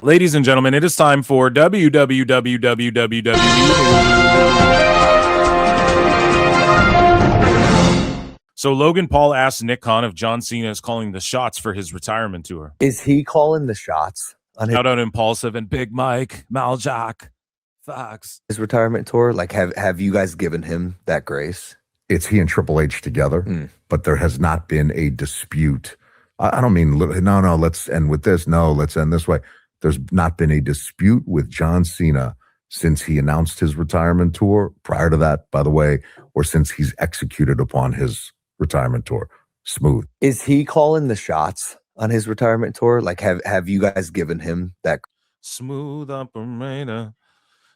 Ladies and gentlemen, it is time for www. So Logan Paul asked Nick Khan if John Cena is calling the shots for his retirement tour. Is he calling the shots on Shout out Impulsive and Big Mike, Maljack, Fox. his retirement tour? Like, have you guys given him that grace? It's he and Triple H together, but there has not been a dispute. I don't mean, no, let's end with this. No, let's end this way. There's not been a dispute with John Cena since he announced his retirement tour. Prior to that, by the way, or since he's executed upon his retirement tour. Smooth. Is he calling the shots on his retirement tour? Like, have you guys given him that smooth operator?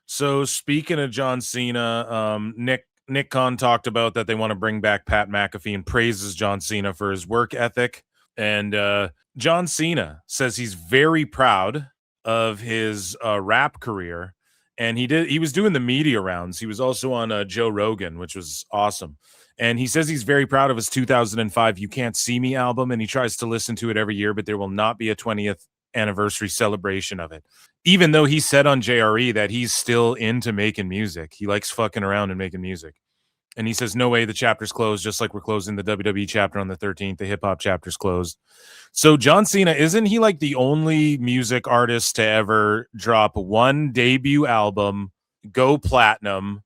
So speaking of John Cena, Nick Khan talked about that they want to bring back Pat McAfee and praises John Cena for his work ethic. And John Cena says he's very proud of his rap career, and he was doing the media rounds. He was also on Joe Rogan, which was awesome. And he says he's very proud of his 2005 You Can't See Me album, and he tries to listen to it every year, but there will not be a 20th anniversary celebration of it. Even though he said on JRE that he's still into making music. He likes fucking around and making music. And he says, no way, the chapter's closed, just like we're closing the WWE chapter on the 13th. The hip-hop chapter's closed. So John Cena, isn't he like the only music artist to ever drop one debut album, go platinum,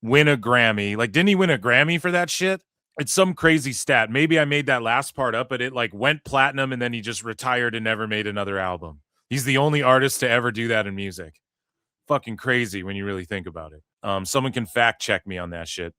win a Grammy? Like, didn't he win a Grammy for that shit? It's some crazy stat. Maybe I made that last part up, but it like went platinum and then he just retired and never made another album. He's the only artist to ever do that in music. Fucking crazy when you really think about it. Someone can fact check me on that shit.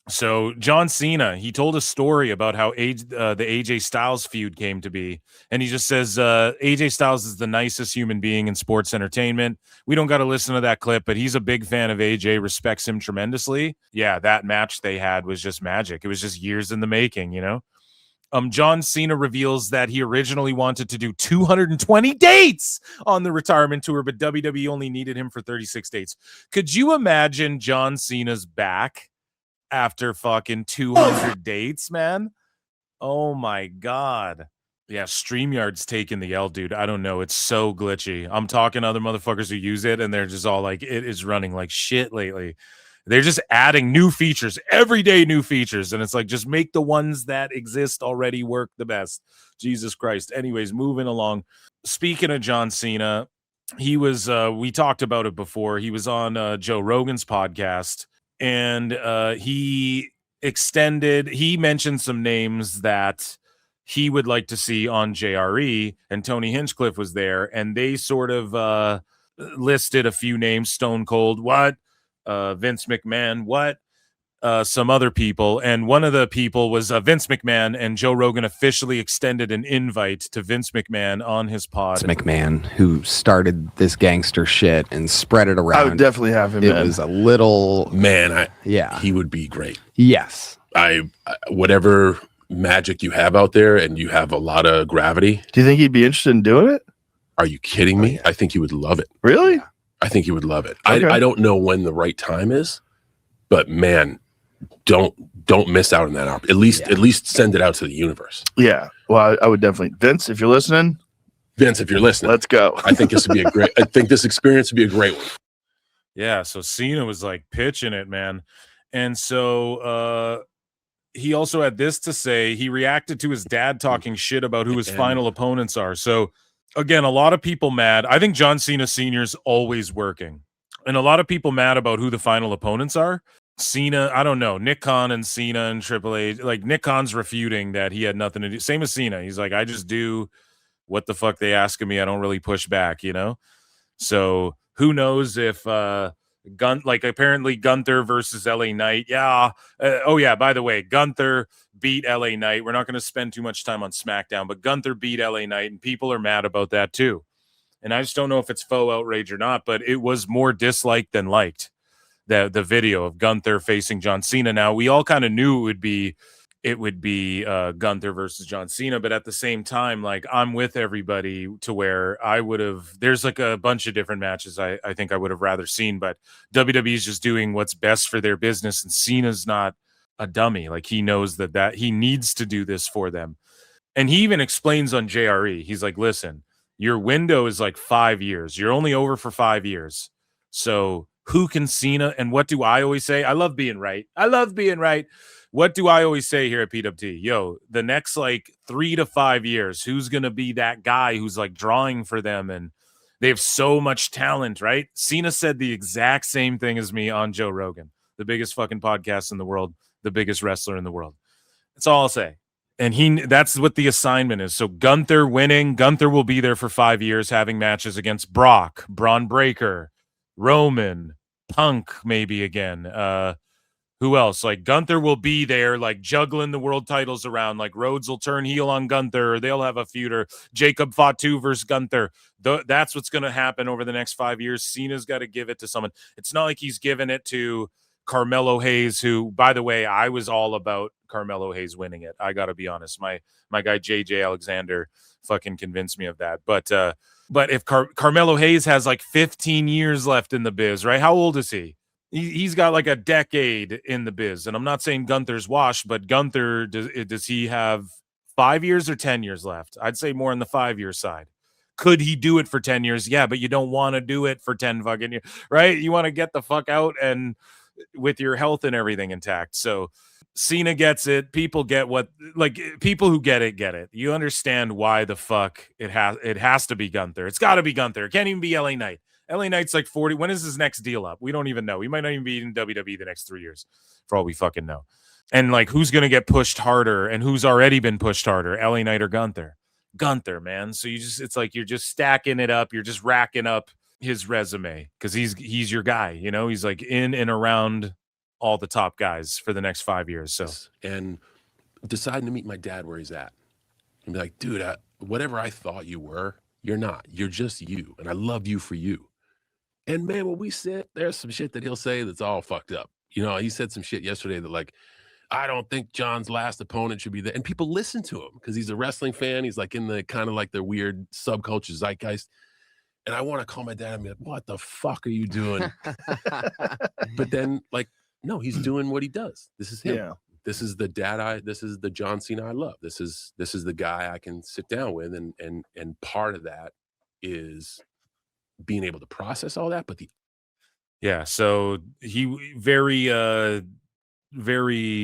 So John Cena, he told a story about how the AJ Styles feud came to be. And he just says, AJ Styles is the nicest human being in sports entertainment. We don't got to listen to that clip, but he's a big fan of AJ, respects him tremendously. Yeah, that match they had was just magic. It was just years in the making, you know? John Cena reveals that he originally wanted to do 220 dates on the retirement tour, but WWE only needed him for 36 dates. Could you imagine John Cena's back after fucking 200 dates, man? Oh my God. Yeah, StreamYard's taking the L, dude. I don't know. It's so glitchy. I'm talking to other motherfuckers who use it, and they're just all like, it is running like shit lately. They're just adding new features, every day new features. And it's like, just make the ones that exist already work the best. Jesus Christ. Anyways, moving along. Speaking of John Cena, he was, we talked about it before. He was on Joe Rogan's podcast. And he mentioned some names that he would like to see on JRE, and Tony Hinchcliffe was there, and they sort of listed a few names. Stone Cold, what? Vince McMahon, what? Some other people, and one of the people was Vince McMahon, and Joe Rogan officially extended an invite to Vince McMahon on his pod. Vince McMahon, who started this gangster shit and spread it around. I would definitely have him. It was a little he would be great. Yes, whatever magic you have out there, and you have a lot of gravity. Do you think he'd be interested in doing it? Are you kidding me? I think he would love it. Really? I think he would love it. Okay. I don't know when the right time is, but man, don't miss out on that opportunity. At least send it out to the universe. Yeah. Well, I would definitely. Vince, if you're listening, let's go. I think this would be a great. I think this experience would be a great one. Yeah. So Cena was like pitching it, man, and so he also had this to say. He reacted to his dad talking shit about who his final opponents are. So again, a lot of people mad. I think John Cena Sr.'s always working, and a lot of people mad about who the final opponents are. Cena, I don't know. Nick Khan and Cena and Triple H, like Nick Khan's refuting that he had nothing to do. Same as Cena. He's like, I just do what the fuck they ask of me. I don't really push back, you know? So who knows if apparently Gunther versus LA Knight. Yeah. By the way, Gunther beat LA Knight. We're not going to spend too much time on SmackDown, but Gunther beat LA Knight, and people are mad about that too. And I just don't know if it's faux outrage or not, but it was more disliked than liked. The video of Gunther facing John Cena. Now, we all kind of knew it would be Gunther versus John Cena, but at the same time, like, I'm with everybody to where there's like a bunch of different matches I think I would have rather seen, but WWE is just doing what's best for their business, and Cena's not a dummy. Like, he knows that he needs to do this for them. And he even explains on JRE, he's like, listen, Your window is like 5 years. You're only over for 5 years. So who can Cena? And what do I always say? I love being right. I love being right. What do I always say here at PWT? Yo, the next like 3 to 5 years, who's going to be that guy who's like drawing for them? And they have so much talent, right? Cena said the exact same thing as me on Joe Rogan, the biggest fucking podcast in the world, the biggest wrestler in the world. That's all I'll say. And that's what the assignment is. So Gunther winning. Gunther will be there for 5 years, having matches against Brock, Braun Breaker, Roman, Punk, maybe again. Who else? Like Gunther will be there, like juggling the world titles around. Like Rhodes will turn heel on Gunther, or they'll have a feud, or Jacob Fatu versus Gunther. That's what's going to happen over the next 5 years. Cena's got to give it to someone. It's not like he's giving it to Carmelo Hayes, who, by the way, I was all about Carmelo Hayes winning it. I got to be honest. My guy JJ Alexander fucking convinced me of that. But if Carmelo Hayes has like 15 years left in the biz, right? How old is he? He's got like a decade in the biz. And I'm not saying Gunther's washed, but Gunther, does he have 5 years or 10 years left? I'd say more on the 5-year side. Could he do it for 10 years? Yeah, but you don't want to do it for 10 fucking years, right? You want to get the fuck out and with your health and everything intact. So Cena gets it. People get people who get it. You understand why the fuck it has to be Gunther. It's got to be Gunther. It can't even be LA Knight. LA Knight's like 40. When is his next deal up? We don't even know. He might not even be in WWE the next 3 years for all we fucking know. And like, who's going to get pushed harder and who's already been pushed harder, LA Knight or Gunther? Gunther, man. So it's like, you're just stacking it up. You're just racking up his resume because he's your guy, you know. He's like in and around all the top guys for the next 5 years. So, and deciding to meet my dad where he's at and be like, dude, whatever I thought you were, you're not. You're just you, and I love you for you. And man, when we sit, there's some shit that he'll say that's all fucked up. You know, he said some shit yesterday that like, I don't think John's last opponent should be there, and people listen to him because he's a wrestling fan. He's like in the kind of like the weird subculture zeitgeist. And I want to call my dad and be like, what the fuck are you doing? But then, like, no, he's doing what he does. This is him. Yeah. This is the this is the John Cena I love. This is the guy I can sit down with. And part of that is being able to process all that. But so he very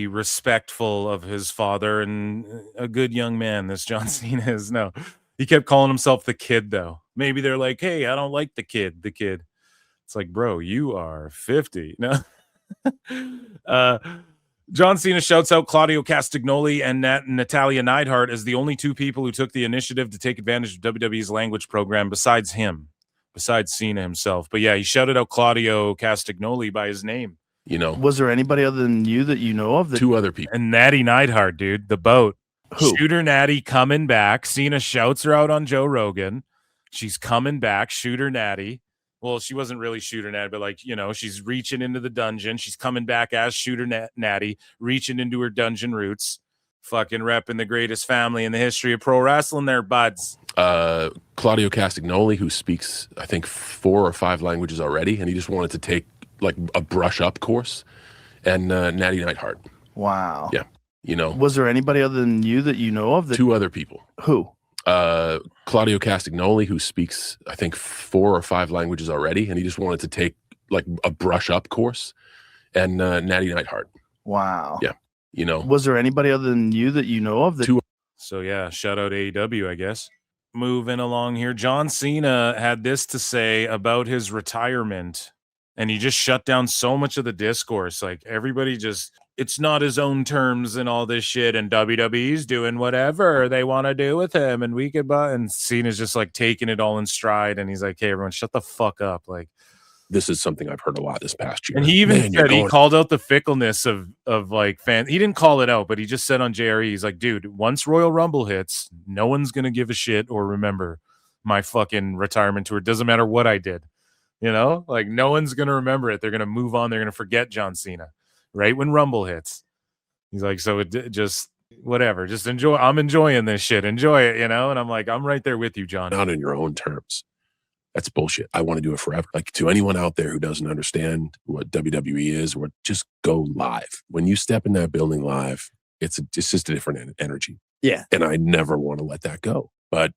respectful of his father and a good young man, this John Cena is. No, he kept calling himself the kid, though. Maybe they're like, hey, I don't like the kid. It's like, bro, you are 50. No. John Cena shouts out Claudio Castagnoli and Natalia Neidhart as the only two people who took the initiative to take advantage of WWE's language program besides Cena himself. But yeah, he shouted out Claudio Castagnoli by his name. You know, was there anybody other than you that you know of? Two other people. And Natty Neidhart, dude, the boat. Who? Shooter Natty coming back. Cena shouts her out on Joe Rogan. She's coming back. Shooter Natty. Well, she wasn't really Shooter Natty, but like, you know, she's reaching into the dungeon. She's coming back as Shooter Natty, reaching into her dungeon roots. Fucking repping the greatest family in the history of pro wrestling there, buds. Claudio Castagnoli, who speaks, I think, 4 or 5 languages already, and he just wanted to take like a brush up course. And Natty Neidhart. Wow. Yeah. You know, was there anybody other than you that you know of? Two other people. Who? Claudio Castagnoli, who speaks, I think, 4 or 5 languages already, and he just wanted to take like a brush up course. And Natty Neidhart. Wow. Yeah. You know, was there anybody other than you that you know of? So yeah, shout out AEW, I guess. Moving along here, John Cena had this to say about his retirement, and he just shut down so much of the discourse. Like everybody just, it's not his own terms and all this shit, and WWE's doing whatever they want to do with him, and we could buy. And Cena's just like taking it all in stride, and he's like, "Hey, everyone, shut the fuck up!" Like, this is something I've heard a lot this past year. And he even said, he called out the fickleness of like fans. He didn't call it out, but he just said on JRE, he's like, dude, once Royal Rumble hits, no one's going to give a shit or remember my fucking retirement tour. It doesn't matter what I did. You know, like no one's going to remember it. They're going to move on. They're going to forget John Cena right when Rumble hits. He's like, so it just whatever, just enjoy. I'm enjoying this shit. Enjoy it, you know? And I'm like, I'm right there with you, John. Not in your own terms. That's bullshit. I want to do it forever. Like to anyone out there who doesn't understand what WWE is, or just go live. When you step in that building live, it's just a different energy. Yeah. And I never want to let that go. But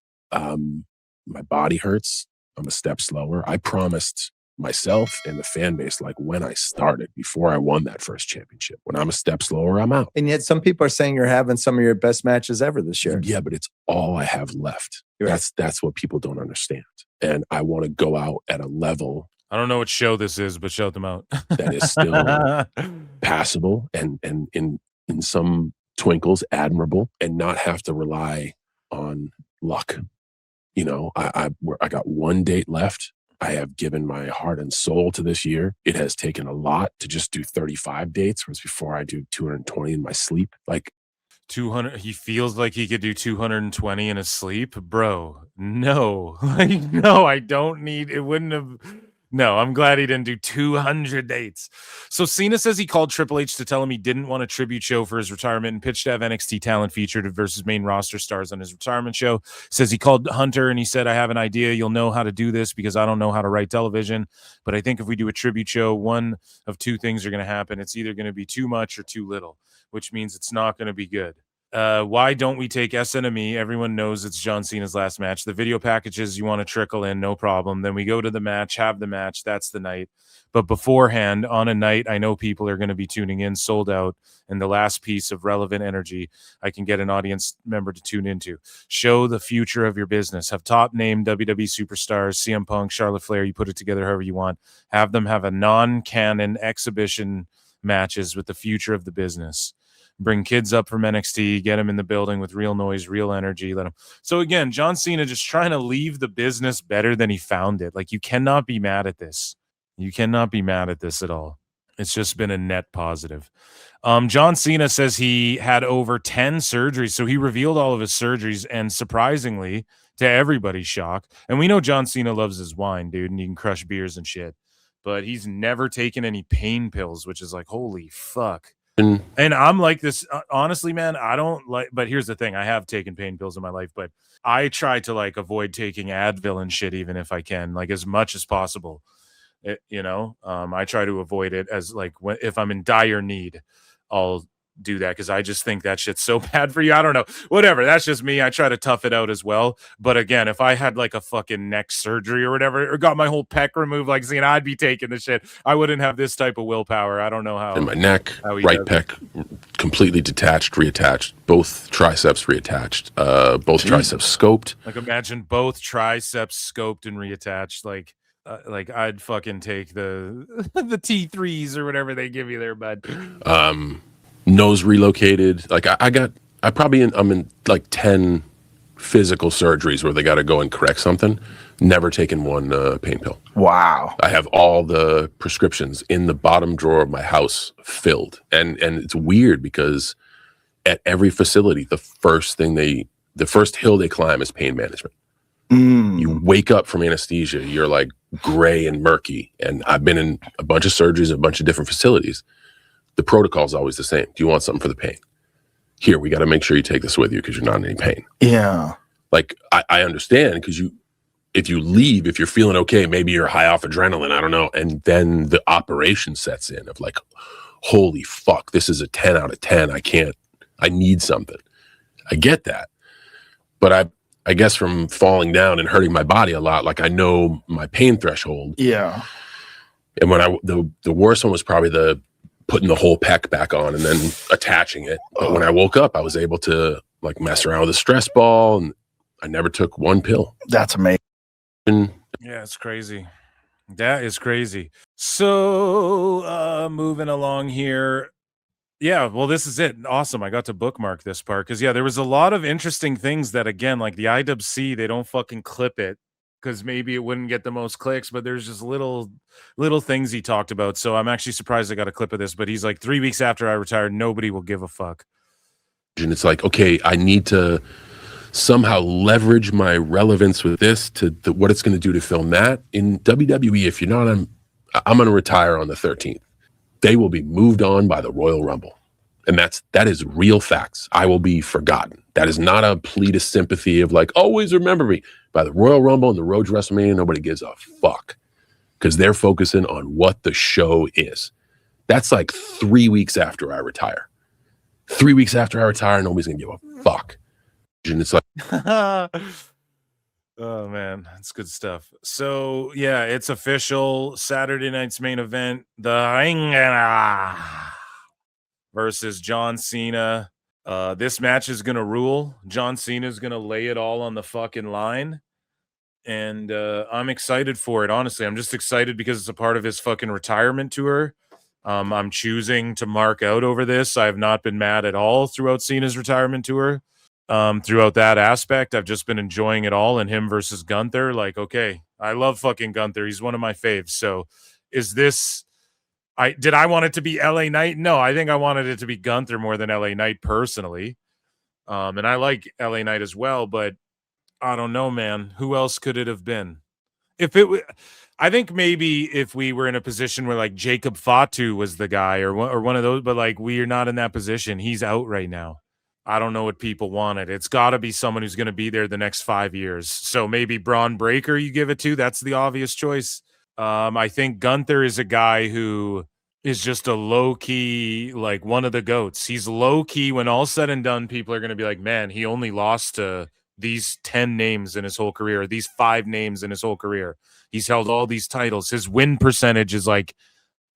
my body hurts. I'm a step slower. I promised myself and the fan base, like when I started, before I won that first championship, when I'm a step slower, I'm out. And yet some people are saying you're having some of your best matches ever this year. Yeah, but it's all I have left. Right. That's what people don't understand. And I want to go out at a level. I don't know what show this is, but shout them out. That is still passable and in some twinkles admirable, and not have to rely on luck. You know, I got one date left. I have given my heart and soul to this year. It has taken a lot to just do 35 dates, whereas before I do 220 in my sleep. Like 200, he feels like he could do 220 in his sleep, bro. No, like no, I don't need. It wouldn't have. No, I'm glad he didn't do 200 dates. So Cena says he called Triple H to tell him he didn't want a tribute show for his retirement and pitched to have NXT talent featured versus main roster stars on his retirement show. Says he called Hunter and he said, I have an idea. You'll know how to do this because I don't know how to write television. But I think if we do a tribute show, one of two things are going to happen. It's either going to be too much or too little, which means it's not going to be good. Why don't we take SNME? Everyone knows it's John Cena's last match. The video packages you want to trickle in, no problem. Then we go to the match, have the match. That's the night. But beforehand, on a night I know people are going to be tuning in, sold out, and the last piece of relevant energy I can get an audience member to tune into. Show the future of your business. Have top name WWE superstars, CM Punk, Charlotte Flair. You put it together however you want. Have them have a non-canon exhibition matches with the future of the business. Bring kids up from NXT, get them in the building with real noise, real energy. Let them. So again, John Cena just trying to leave the business better than he found it. Like, you cannot be mad at this. You cannot be mad at this at all. It's just been a net positive. John Cena says he had over 10 surgeries. So he revealed all of his surgeries, and surprisingly, to everybody's shock, and we know John Cena loves his wine, dude, and he can crush beers and shit, but he's never taken any pain pills, which is like, holy fuck. And I'm like this, honestly, man, I don't like, but here's the thing. I have taken pain pills in my life, but I try to like avoid taking Advil and shit, even if I can, like as much as possible. I try to avoid it as like if I'm in dire need, I'll do that because I just think that shit's so bad for you. I don't know, whatever, that's just me. I try to tough it out as well, but again, if I had like a fucking neck surgery or whatever, or got my whole pec removed like Cena, I'd be taking the shit. I wouldn't have this type of willpower. I don't know how. In my neck, right pec completely detached, reattached, both triceps reattached, both triceps scoped. Like, imagine both triceps scoped and reattached. Like I'd fucking take the the T3s or whatever they give you there, bud. Nose relocated. Like I'm in like 10 physical surgeries where they got to go and correct something. Never taken one pain pill. Wow. I have all the prescriptions in the bottom drawer of my house filled. And it's weird because at every facility, the first hill they climb is pain management. You wake up from anesthesia, you're like gray and murky. And I've been in a bunch of surgeries, a bunch of different facilities. The protocol is always the same. Do you want something for the pain? Here, we got to make sure you take this with you because you're not in any pain. Yeah. Like, I understand because if you leave, if you're feeling okay, maybe you're high off adrenaline, I don't know. And then the operation sets in of like, holy fuck, this is a 10 out of 10. I need something. I get that. But I guess from falling down and hurting my body a lot, like I know my pain threshold. Yeah. And when the worst one was probably putting the whole pec back on and then attaching it. But when I woke up, I was able to like mess around with a stress ball, and I never took one pill. That's amazing. Yeah, it's crazy. That is crazy. So moving along here. Yeah, well, this is it. Awesome. I got to bookmark this part because, yeah, there was a lot of interesting things that, again, like the IWC, they don't fucking clip it because maybe it wouldn't get the most clicks, but there's just little things he talked about. So I'm actually surprised I got a clip of this, but he's like, 3 weeks after I retired, nobody will give a fuck. And it's like, okay, I need to somehow leverage my relevance with this to what it's going to do to film that. In WWE, if you're not I'm going to retire on the 13th. They will be moved on by the Royal Rumble. And that is real facts. I will be forgotten. That is not a plea to sympathy of like, always remember me. By the Royal Rumble and the road to WrestleMania, nobody gives a fuck because they're focusing on what the show is. That's like 3 weeks after I retire. 3 weeks after I retire, nobody's going to give a fuck. And it's like, Oh man, that's good stuff. So yeah, it's official. Saturday night's main event: the Ring versus John Cena. This match is gonna rule. John Cena is gonna lay it all on the fucking line, and I'm excited for it. Honestly, I'm just excited because it's a part of his fucking retirement tour. I'm choosing to mark out over this. I have not been mad at all throughout Cena's retirement tour. Throughout that aspect, I've just been enjoying it all. And him versus Gunther, like, okay, I love fucking Gunther. He's one of my faves. So, is this? Did I want it to be LA Knight? No, I think I wanted it to be Gunther more than LA Knight personally. And I like LA Knight as well, but I don't know, man. Who else could it have been? If it, I think maybe if we were in a position where like Jacob Fatu was the guy or one of those, but like we are not in that position. He's out right now. I don't know what people wanted. It's got to be someone who's going to be there the next 5 years. So maybe Braun Breaker you give it to. That's the obvious choice. I think Gunther is a guy who is just a low key, like one of the GOATs. He's low key. When all's said and done, people are going to be like, man, he only lost to these 10 names in his whole career, these 5 names in his whole career. He's held all these titles. His win percentage is like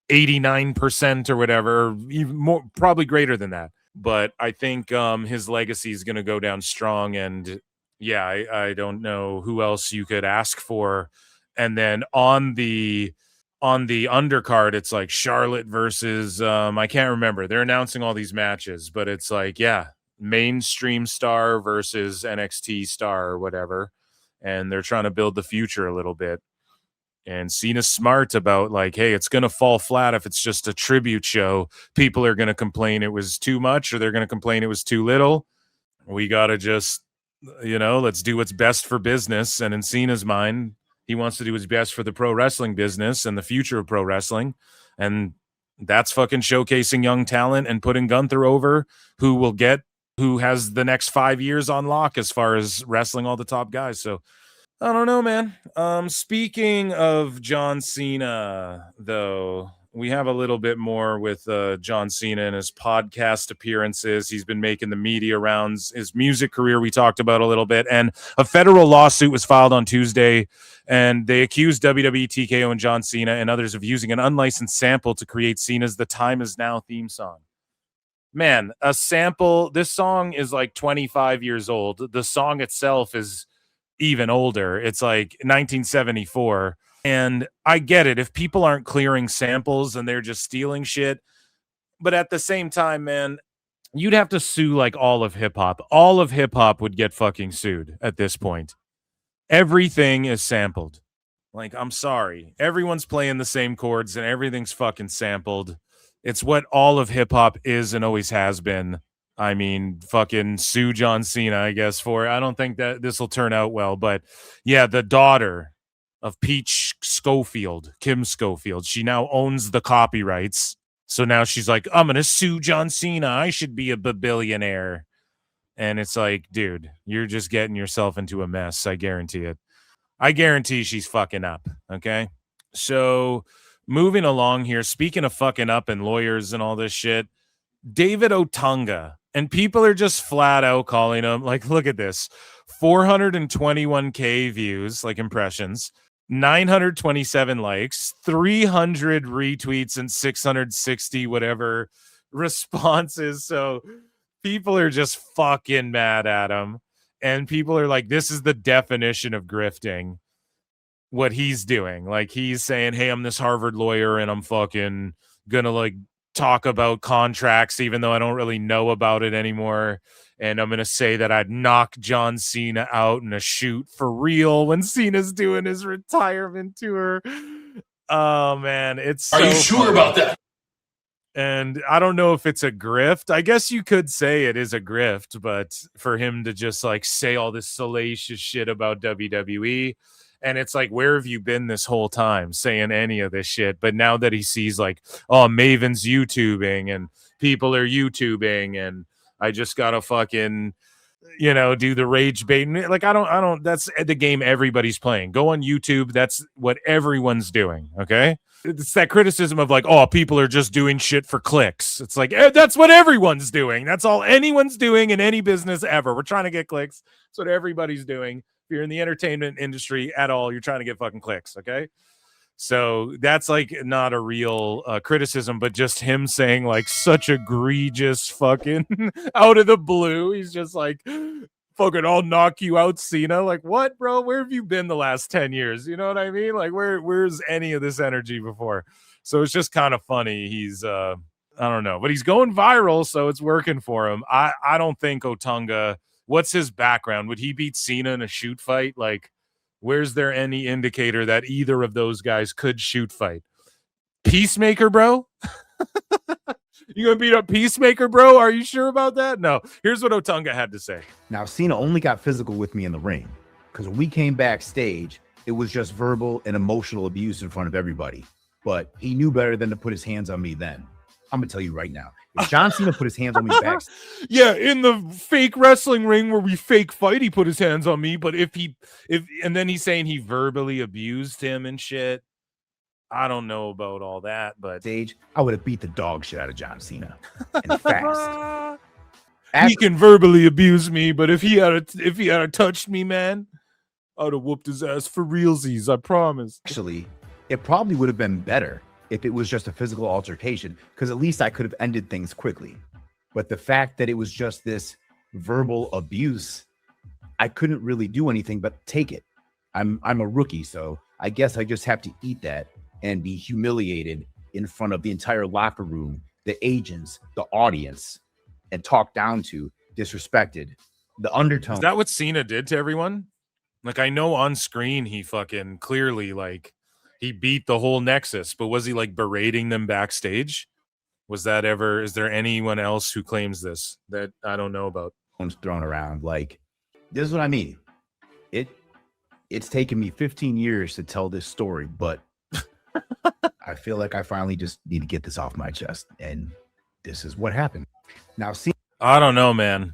89% or whatever, or even more, probably greater than that. But I think his legacy is going to go down strong. And yeah, I don't know who else you could ask for. And then on the undercard, it's like Charlotte versus I can't remember. They're announcing all these matches, but it's like, yeah, mainstream star versus NXT star or whatever. And they're trying to build the future a little bit. And Cena's smart about like, hey, it's going to fall flat if it's just a tribute show. People are going to complain it was too much, or they're going to complain it was too little. We got to just, let's do what's best for business. And in Cena's mind, he wants to do his best for the pro wrestling business and the future of pro wrestling. And that's fucking showcasing young talent and putting Gunther over, who has the next 5 years on lock as far as wrestling all the top guys. So I don't know, man. Speaking of John Cena, though, we have a little bit more with John Cena and his podcast appearances. He's been making the media rounds. His music career we talked about a little bit. And a federal lawsuit was filed on Tuesday, and they accused WWE, TKO, and John Cena and others of using an unlicensed sample to create Cena's The Time Is Now theme song. Man, a sample. This song is like 25 years old. The song itself is even older. It's like 1974. And I get it if people aren't clearing samples and they're just stealing shit. But at the same time, man, you'd have to sue like all of hip hop. All of hip hop would get fucking sued at this point. Everything is sampled. Like, I'm sorry. Everyone's playing the same chords and everything's fucking sampled. It's what all of hip hop is and always has been. I mean, fucking sue John Cena, I guess, for it. I don't think that this will turn out well. But yeah, the daughter of Peach Schofield, Kim Schofield, she now owns the copyrights. So now she's like, I'm going to sue John Cena. I should be a billionaire. And it's like, dude, you're just getting yourself into a mess. I guarantee it. I guarantee she's fucking up. Okay. So moving along here, speaking of fucking up and lawyers and all this shit, David Otunga, and people are just flat out calling him, like, look at this, 421K views, like impressions, 927 likes, 300 retweets, and 660 whatever responses. So people are just fucking mad at him. And people are like, this is the definition of grifting, what he's doing. Like, he's saying, hey, I'm this Harvard lawyer and I'm fucking gonna like talk about contracts even though I don't really know about it anymore, and I'm gonna say that I'd knock John Cena out in a shoot for real when Cena's doing his retirement tour. Oh man, it's Are you sure about that? And I don't know if it's a grift. I guess you could say it is a grift, but for him to just like say all this salacious shit about WWE, and it's like, where have you been this whole time saying any of this shit? But now that he sees like, oh, Maven's YouTubing and people are YouTubing and I just got to fucking, do the rage bait. Like, I don't, that's the game everybody's playing. Go on YouTube. That's what everyone's doing. Okay. It's that criticism of like, oh, people are just doing shit for clicks. It's like, that's what everyone's doing. That's all anyone's doing in any business ever. We're trying to get clicks. That's what everybody's doing. you're in the entertainment industry at all, you're trying to get fucking clicks, okay? So that's like not a real criticism, but just him saying like such egregious fucking out of the blue. He's just like, fucking, I'll knock you out, Cena. Like, what, bro? Where have you been the last 10 years? You know what I mean? Like, where's any of this energy before? So it's just kind of funny. He's I don't know, but he's going viral, so it's working for him. I don't think Otunga, what's his background? Would he beat Cena in a shoot fight? Like, where's there any indicator that either of those guys could shoot fight? Peacemaker, bro? You gonna beat up Peacemaker, bro? Are you sure about that? No. Here's what Otunga had to say. Now, Cena only got physical with me in the ring because when we came backstage, it was just verbal and emotional abuse in front of everybody. But he knew better than to put his hands on me then. I'm gonna tell you right now. If John Cena put his hands on me backstage, yeah, in the fake wrestling ring where we fake fight, he put his hands on me. But if and then he's saying he verbally abused him and shit. I don't know about all that, but I would have beat the dog shit out of John Cena and fast. He can verbally abuse me, but if he had touched me, man, I would have whooped his ass for realsies. I promise. Actually, it probably would have been better if it was just a physical altercation, because at least I could have ended things quickly. But the fact that it was just this verbal abuse, I couldn't really do anything but take it. I'm a rookie, so I guess I just have to eat that and be humiliated in front of the entire locker room, the agents, the audience, and talked down to, disrespected. The undertone. Is that what Cena did to everyone? Like, I know on screen he fucking clearly, like, he beat the whole Nexus, but was he like berating them backstage? Was that ever, is there anyone else who claims this that I don't know about? Thrown around. Like, this is what I mean. It's taken me 15 years to tell this story, but I feel like I finally just need to get this off my chest, and this is what happened. Now, see, I don't know, man.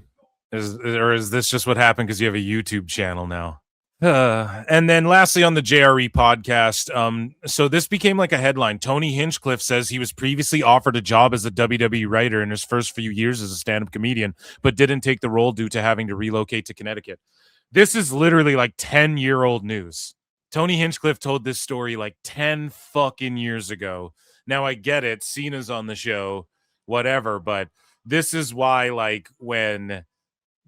Is this just what happened because you have a YouTube channel now? And then lastly on the JRE podcast, so this became like a headline. Tony Hinchcliffe says he was previously offered a job as a WWE writer in his first few years as a stand-up comedian, but didn't take the role due to having to relocate to Connecticut. This is literally like 10-year-old news. Tony Hinchcliffe told this story like 10 fucking years ago. Now I get it. Cena's on the show, whatever. But this is why, like, when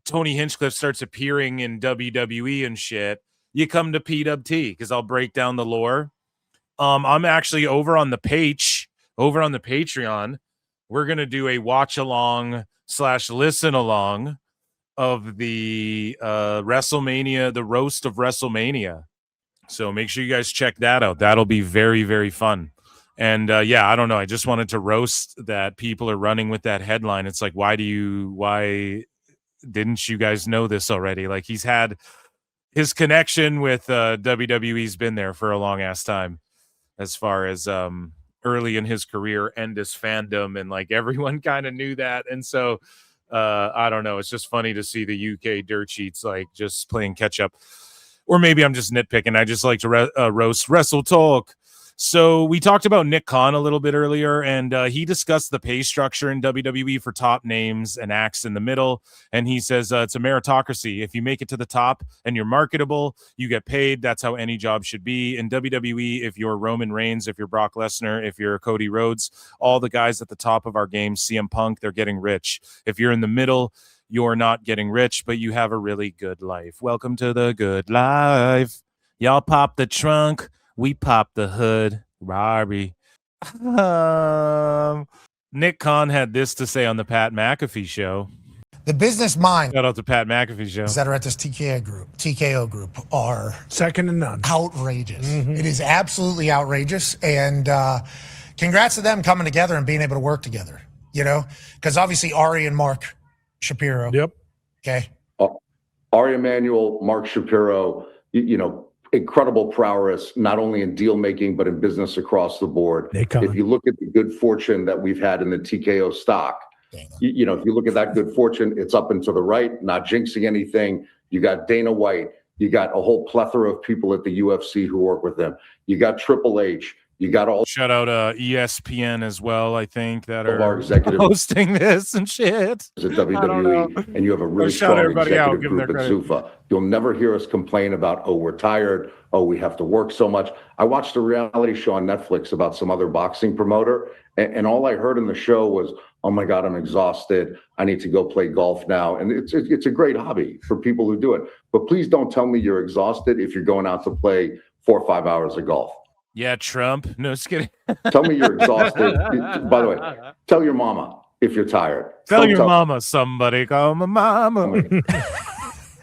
Tony Hinchcliffe starts appearing in WWE and shit, you come to PWT because I'll break down the lore. I'm actually over on the Patreon. We're going to do a watch along / listen along of the WrestleMania, the roast of WrestleMania. So make sure you guys check that out. That'll be very, very fun. And yeah, I don't know. I just wanted to roast that people are running with that headline. It's like, why didn't you guys know this already? Like, he's had his connection with WWE's been there for a long ass time, as far as early in his career and his fandom, and like everyone kind of knew that. And so I don't know. It's just funny to see the UK dirt sheets like just playing catch up. Or maybe I'm just nitpicking. I just like to roast Wrestle Talk. So we talked about Nick Khan a little bit earlier, and he discussed the pay structure in WWE for top names and acts in the middle. And he says it's a meritocracy. If you make it to the top and you're marketable, you get paid. That's how any job should be. In WWE, if you're Roman Reigns, if you're Brock Lesnar, if you're Cody Rhodes, all the guys at the top of our game, CM Punk, they're getting rich. If you're in the middle, you're not getting rich, but you have a really good life. Welcome to the good life. Y'all pop the trunk. We pop the hood. Robbie. Nick Khan had this to say on the Pat McAfee show. The business mind. Shout out to Pat McAfee show. That are at this TKO group are second to none. Outrageous. It is absolutely outrageous. And congrats to them coming together and being able to work together, you know, because obviously Ari and Mark Shapiro. Yep. Okay. Ari Emanuel, Mark Shapiro, you know, incredible prowess, not only in deal making, but in business across the board. If you look at the good fortune that we've had in the TKO stock, you know, if you look at that good fortune, it's up and to the right, not jinxing anything. You got Dana White. You got a whole plethora of people at the UFC who work with them. You got Triple H. You got all shout out ESPN as well, I think, that of our are executive hosting this and shit. at WWE, and you have a really Shout strong everybody out, executive give them group at their Zuffa. You'll never hear us complain about, oh, we're tired, oh, we have to work so much. I watched a reality show on Netflix about some other boxing promoter, and all I heard in the show was, oh my God, I'm exhausted. I need to go play golf now. And it's a great hobby for people who do it. But please don't tell me you're exhausted if you're going out to play 4 or 5 hours of golf. Yeah, Trump. No, just kidding. Tell me you're exhausted. By the way, tell your mama if you're tired. Tell your mama, somebody call my mama.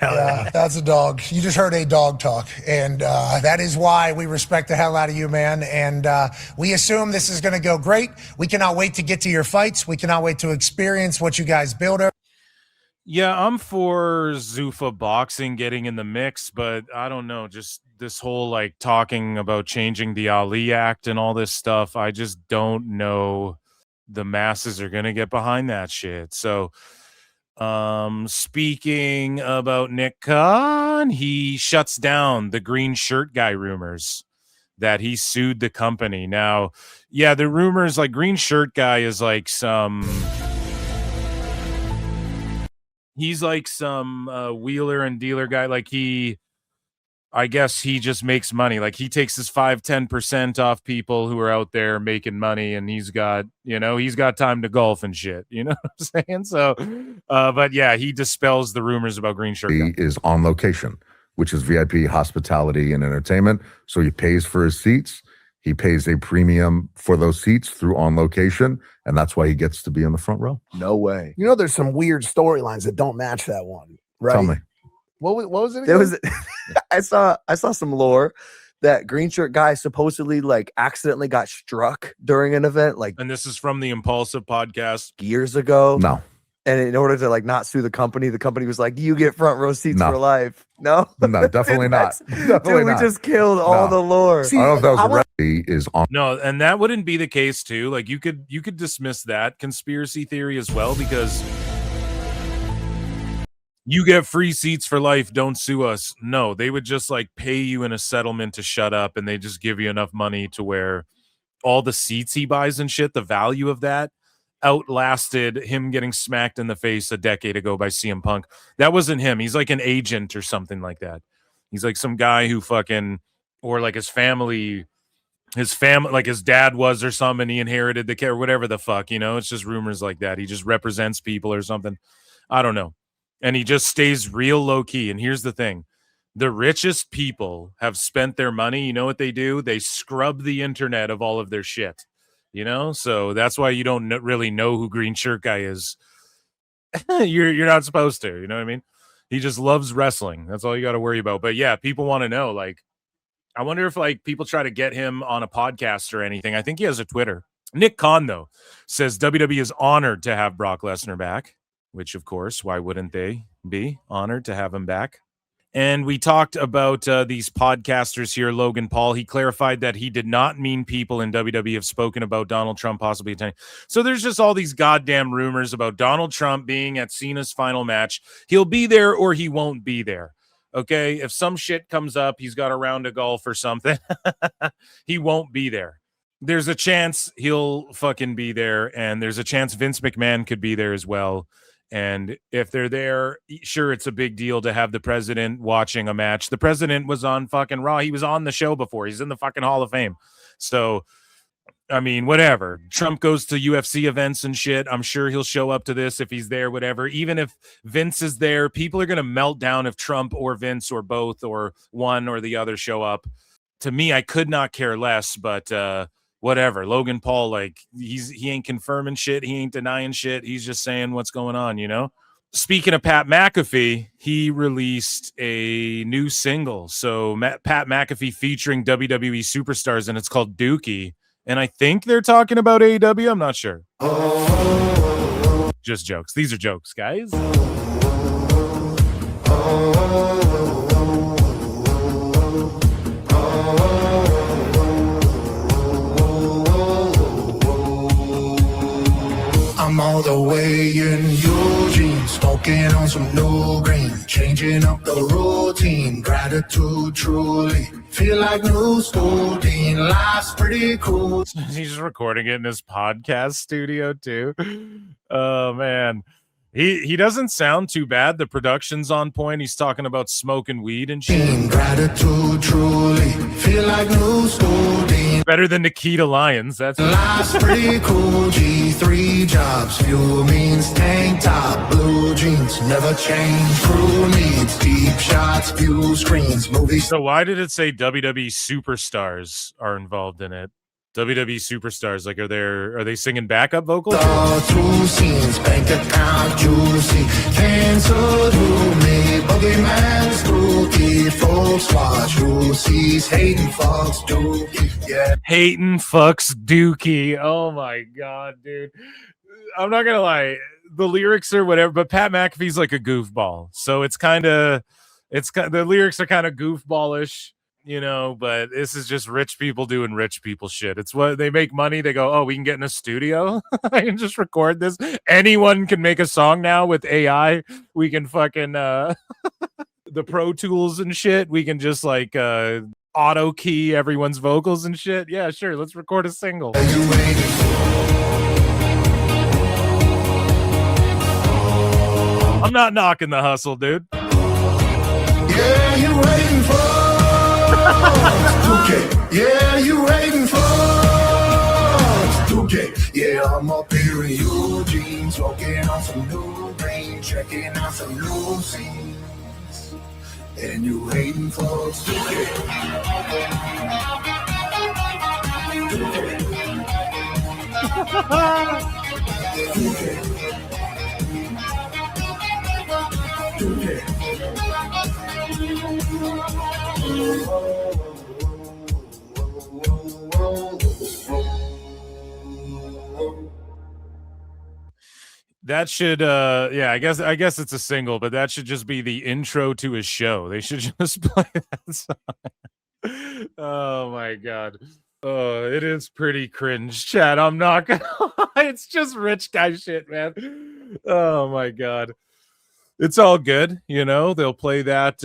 Yeah, that's a dog. You just heard a dog talk. And that is why we respect the hell out of you, man. And we assume this is going to go great. We cannot wait to get to your fights. We cannot wait to experience what you guys build. Yeah, I'm for Zuffa boxing getting in the mix, but I don't know, just this whole like talking about changing the Ali Act and all this stuff. I just don't know the masses are going to get behind that shit. So speaking about Nick Khan, he shuts down the green shirt guy rumors that he sued the company. Now, yeah, the rumors like green shirt guy is like he's like some wheeler and dealer guy. Like I guess he just makes money. Like he takes his 5-10% off people who are out there making money, and he's got time to golf and shit. You know what I'm saying? So, but yeah, he dispels the rumors about green shirt guy. He is on location, which is VIP hospitality and entertainment. So he pays for his seats. He pays a premium for those seats through On Location, and that's why he gets to be in the front row. No way. You know, there's some weird storylines that don't match that one, right? Tell me. What was it again? There was I saw some lore that green shirt guy supposedly like accidentally got struck during an event, like, And this is from the Impulsive podcast. years ago. No. And in order to like not sue the company was like, you get front row seats No. for life. No, No, definitely not. Definitely Dude, we not. just killed all the lore. See, I don't know if that I was want- he is on. No, and that wouldn't be the case too. Like you could dismiss that conspiracy theory as well, because you get free seats for life, don't sue us. No, they would just like pay you in a settlement to shut up, and they just give you enough money to where all the seats he buys and shit, the value of that outlasted him getting smacked in the face a decade ago by CM Punk. That wasn't him. He's like an agent or something like that. He's like some guy who or like his family, like his dad was or something, and he inherited the care, whatever the fuck, it's just rumors like that. He just represents people or something. I don't know. And he just stays real low key. And here's the thing. The richest people have spent their money. You know what they do? They scrub the internet of all of their shit. So that's why you don't really know who green shirt guy is. You're not supposed to, you know what I mean? He just loves wrestling. That's all you got to worry about. But yeah, people want to know, like, I wonder if like people try to get him on a podcast or anything. I think he has a Twitter. Nick Khan, though, says WWE is honored to have Brock Lesnar back, which of course, why wouldn't they be honored to have him back? And we talked about these podcasters here, Logan Paul. He clarified that he did not mean people in WWE have spoken about Donald Trump possibly attending. So there's just all these goddamn rumors about Donald Trump being at Cena's final match. He'll be there or he won't be there. Okay, if some shit comes up, he's got a round of golf or something, he won't be there. There's a chance he'll fucking be there, and there's a chance Vince McMahon could be there as well. And if they're there, sure, it's a big deal to have the president watching a match. The president was on fucking Raw. He was on the show before. He's in the fucking Hall of Fame. So, I mean, whatever. Trump goes to UFC events and shit. I'm sure he'll show up to this if he's there, whatever. Even if Vince is there, people are going to melt down if Trump or Vince or both or one or the other show up. To me, I could not care less, but whatever. Logan Paul, like, he ain't confirming shit. He ain't denying shit. He's just saying what's going on, Speaking of Pat McAfee, he released a new single. So Pat McAfee featuring WWE superstars, and it's called Dookie. And I think they're talking about AEW. I'm not sure. Just jokes. These are jokes, guys. I'm all the way in your jeans, smoking smoking on some new green, changing up the routine. Gratitude truly, feel like new school dean. Life's pretty cool. He's recording it in his podcast studio too. Oh man. He doesn't sound too bad. The production's on point. He's talking about smoking weed and shit. Gratitude truly, feel like new school dean. Better than Nikita Lyons. That's Life's pretty cool. G3 jobs, fuel means tank top, blue jeans, never change. Crew needs deep shots, view screens, movies. So why did it say WWE superstars are involved in it? WWE superstars, like are they singing backup vocals? Two scenes, bank account juicy, canceled who me, boogeyman's Dookie, folks watch who sees, hating fucks Dookie, yeah. Hating fucks Dookie. Oh my god, dude. I'm not gonna lie, the lyrics are whatever, but Pat McAfee's like a goofball, so the lyrics are kind of goofballish. You know, but this is just rich people doing rich people shit. It's what they make money. They go, oh, we can get in a studio. I can just record this. Anyone can make a song now with AI. We can fucking the Pro Tools and shit. We can just like auto key everyone's vocals and shit. Yeah, sure. Let's record a single. I'm not knocking the hustle, dude. Yeah, you waiting for. Okay. Yeah, you waiting for okay. Yeah, I'm up here in Eugene, smoking on some new green, checking out some new scenes, and you waiting for okay. That should yeah, I guess it's a single, but that should just be the intro to his show. They should just play that song. Oh my god. Oh, it is pretty cringe, Chad. I'm not gonna lie. It's just rich guy shit, man. Oh my god. It's all good, you know. They'll play that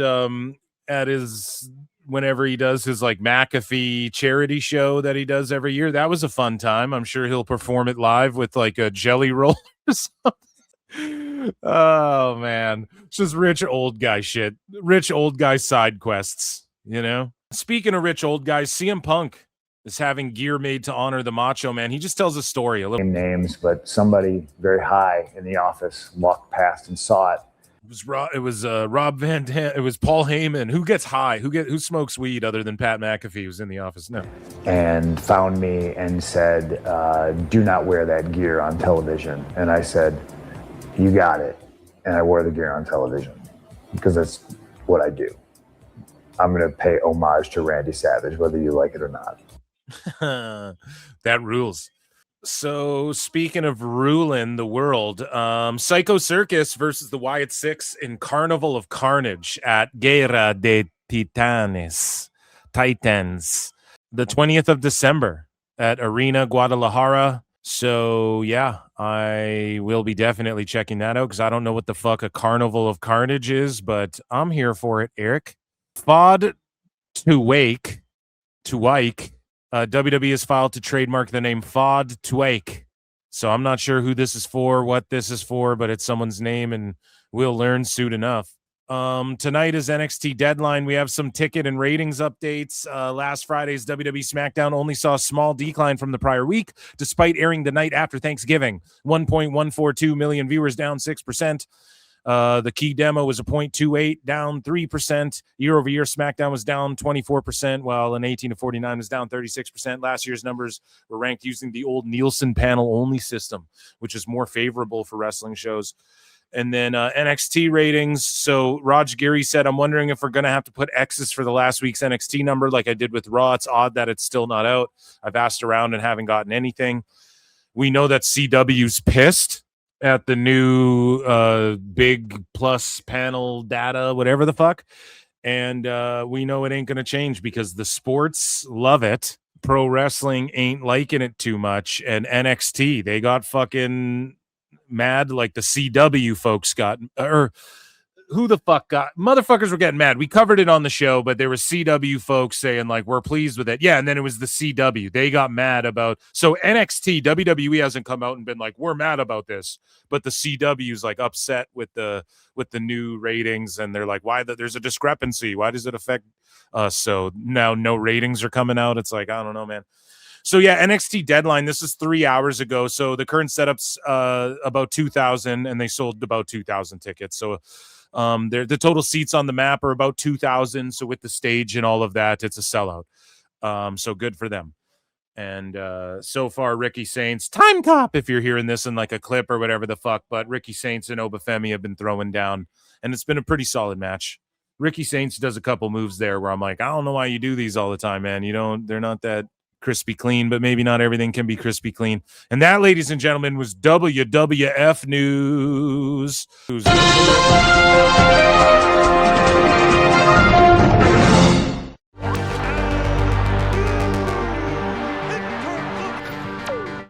at his whenever he does his like McAfee charity show that he does every year. That was a fun time. I'm sure he'll perform it live with like a jelly roll or something. Oh man, it's just rich old guy shit. Rich old guy side quests, you know. Speaking of rich old guys, CM Punk is having gear made to honor the Macho Man. He just tells a story a little. Names, but somebody very high in the office walked past and saw it. It was Rob Van Dam. It was Paul Heyman. Who gets high? Who smokes weed other than Pat McAfee, who's in the office? No. And found me and said, do not wear that gear on television. And I said, you got it. And I wore the gear on television because that's what I do. I'm going to pay homage to Randy Savage, whether you like it or not. That rules. So speaking of ruling the world, Psycho Circus versus the Wyatt Six in Carnival of Carnage at Guerra de Titans, the 20th of December at Arena Guadalajara. So yeah, I will be definitely checking that out because I don't know what the fuck a Carnival of Carnage is, but I'm here for it, Eric. FOD to Wake. WWE has filed to trademark the name FOD Twake. So I'm not sure who this is for, what this is for, but it's someone's name, and we'll learn soon enough. Tonight is NXT Deadline. We have some ticket and ratings updates. Last Friday's WWE SmackDown only saw a small decline from the prior week, despite airing the night after Thanksgiving. 1.142 million viewers, down 6%. The key demo was a 0.28, down 3%. Year over year, SmackDown was down 24%, while an 18 to 49 was down 36%. Last year's numbers were ranked using the old Nielsen panel only system, which is more favorable for wrestling shows. And then NXT ratings. So Raj Giri said, I'm wondering if we're going to have to put X's for the last week's NXT number like I did with Raw. It's odd that it's still not out. I've asked around and haven't gotten anything. We know that CW's pissed at the new big plus panel data, whatever the fuck. And we know it ain't going to change because the sports love it. Pro wrestling ain't liking it too much. And NXT, they got fucking mad, like the CW folks got, or who the fuck got, motherfuckers were getting mad. We covered it on the show, but there were CW folks saying like, we're pleased with it. Yeah. And then it was the CW. They got mad about, so NXT, WWE hasn't come out and been like, we're mad about this, but the CW's like upset with the new ratings. And they're like, why there's a discrepancy. Why does it affect us? So now no ratings are coming out. It's like, I don't know, man. So yeah, NXT deadline, this is 3 hours ago. So the current setup's about 2,000 and they sold about 2,000 tickets. So the total seats on the map are about 2,000. So with the stage and all of that, it's a sellout. So good for them. And so far, Ricky Saints, time cop, if you're hearing this in like a clip or whatever the fuck, but Ricky Saints and Obafemi have been throwing down, and it's been a pretty solid match. Ricky Saints does a couple moves there where I'm like, I don't know why you do these all the time, man. They're not that crispy clean, but maybe not everything can be crispy clean. And that, ladies and gentlemen, was WWF News.